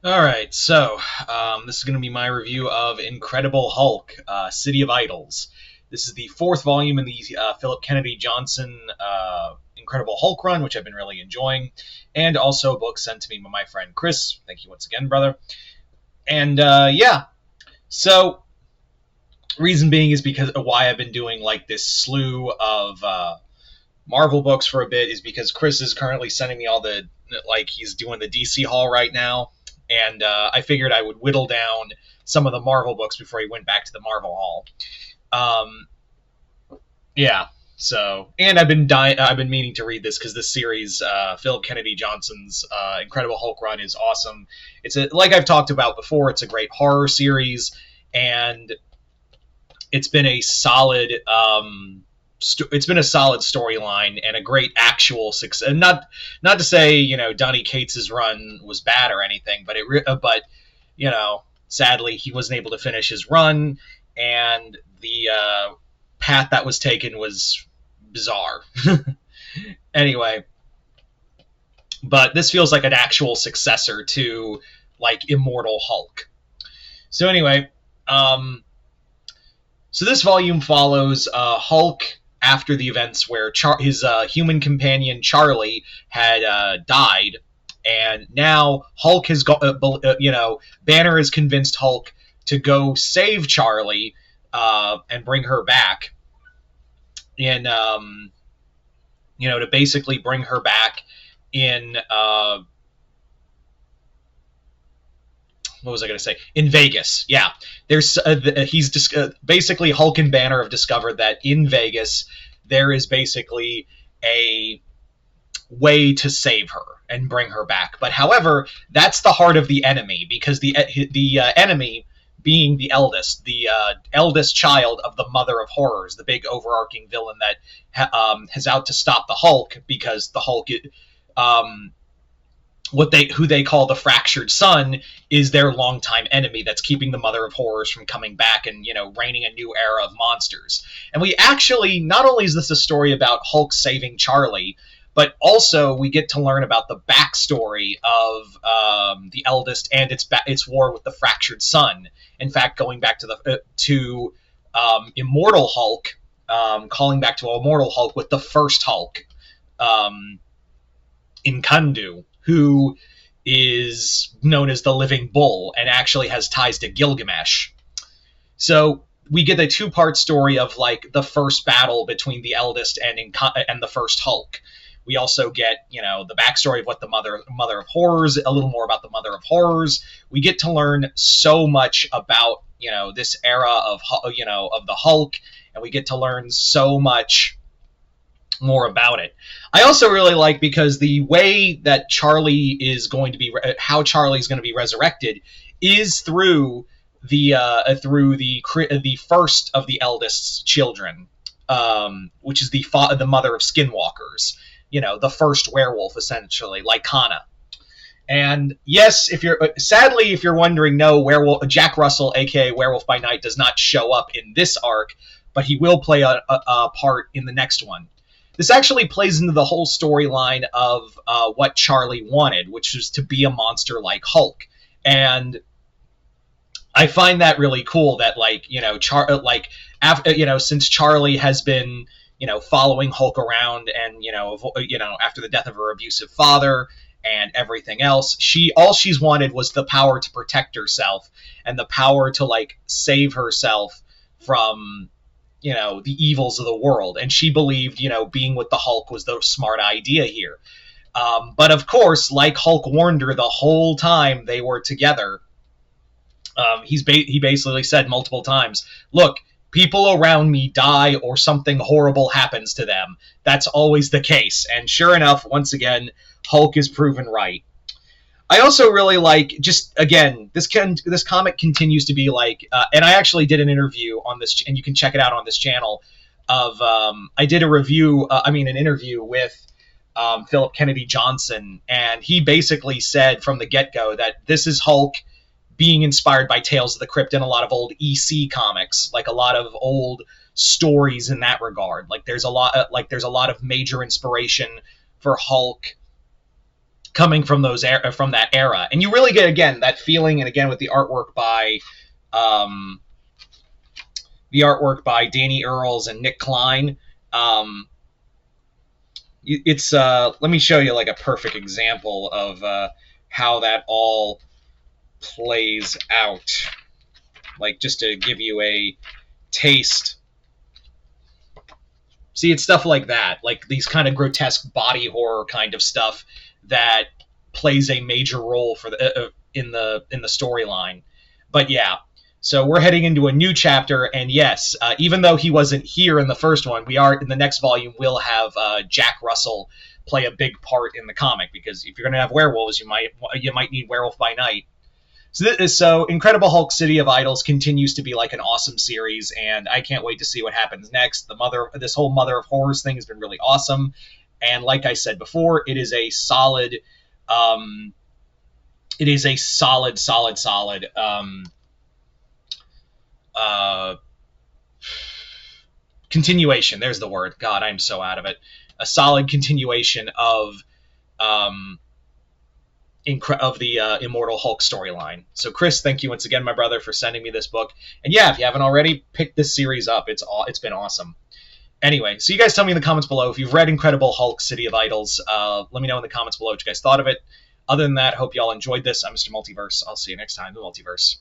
All right, so this is going to be my review of Incredible Hulk, City of Idols. This is the fourth volume in the Philip Kennedy Johnson Incredible Hulk run, which I've been really enjoying, and also a book sent to me by my friend Chris. Thank you once again, brother. And yeah, so reason being is because of why I've been doing like this slew of Marvel books for a bit is because Chris is currently sending me all the he's doing the DC haul right now, and I figured I would whittle down some of the Marvel books before he went back to the Marvel haul. Um, yeah. So, and I've been meaning to read this because this series, Philip Kennedy Johnson's Incredible Hulk run, is awesome. Like I've talked about before. It's a great horror series, and it's been a solid it's been a solid storyline and a great actual success. And not to say Donny Cates's run was bad or anything, but but sadly he wasn't able to finish his run, and the path that was taken was bizarre. Anyway, but this feels like an actual successor to like Immortal Hulk. So anyway, so this volume follows Hulk after the events where his human companion Charlie had died, and now Hulk has got, Banner has convinced Hulk to go save Charlie and bring her back, in to basically bring her back in what was I going to say? In Vegas, yeah. There's basically Hulk and Banner have discovered that in Vegas there is basically a way to save her and bring her back. But however, that's the heart of the enemy, because the enemy being the eldest child of the Mother of Horrors, the big overarching villain that has out to stop the Hulk, because the Hulk who they call the Fractured Son is their longtime enemy that's keeping the Mother of Horrors from coming back and reigning a new era of monsters. And we actually, not only is this a story about Hulk saving Charlie, but also we get to learn about the backstory of the Eldest and its war with the Fractured Son. In fact, going back to Immortal Hulk, calling back to Immortal Hulk with the first Hulk, Inkandu, who is known as the Living Bull and actually has ties to Gilgamesh. So we get a two-part story of like the first battle between the Eldest and the first Hulk. We also get the backstory of what the Mother of Horrors, a little more about the Mother of Horrors. We get to learn so much about this era of of the Hulk, and we get to learn so much more about it. I also really like, because the way that how Charlie's going to be resurrected is through the first of the Eldest's children, which is the mother of Skinwalkers. The first werewolf, essentially, Lycana. And yes, if you're wondering, no, Jack Russell, aka Werewolf by Night, does not show up in this arc, but he will play a part in the next one. This actually plays into the whole storyline of what Charlie wanted, which was to be a monster like Hulk. And I find that really cool that since Charlie has been following Hulk around, and after the death of her abusive father and everything else, all she's wanted was the power to protect herself and the power to save herself from the evils of the world. And she believed being with the Hulk was the smart idea here. But of course, like Hulk warned her the whole time they were together, he basically said multiple times, look, people around me die or something horrible happens to them. That's always the case. And sure enough, once again, Hulk is proven right. I also really like, just again, this comic continues to be and I actually did an interview on this, and you can check it out on this channel. I did an interview with Philip Kennedy Johnson, and he basically said from the get-go that this is Hulk being inspired by Tales of the Crypt and a lot of old EC comics, like a lot of old stories in that regard. There's a lot of major inspiration for Hulk coming from from that era. And you really get, again, that feeling, and again with the artwork by Danny Earls and Nick Klein. It's let me show you like a perfect example of how that all plays out, like just to give you a taste. See, it's stuff like that, like these kind of grotesque body horror kind of stuff that plays a major role for the in the storyline. But yeah, so we're heading into a new chapter, and yes, even though he wasn't here in the first one, we are in the next volume. We'll have Jack Russell play a big part in the comic, because if you're going to have werewolves, you might need Werewolf by Night. So Incredible Hulk City of Idols continues to be like an awesome series, and I can't wait to see what happens next. This whole Mother of Horrors thing has been really awesome, and like I said before, it is a solid continuation. There's the word. God, I'm so out of it. A solid continuation of the Immortal Hulk storyline. So Chris, thank you once again, my brother, for sending me this book. And yeah, if you haven't already, pick this series up. It's been awesome. Anyway, so you guys tell me in the comments below if you've read Incredible Hulk City of Idols. Let me know in the comments below what you guys thought of it. Other than that, hope you all enjoyed this. I'm Mr. Multiverse. I'll see you next time in the Multiverse.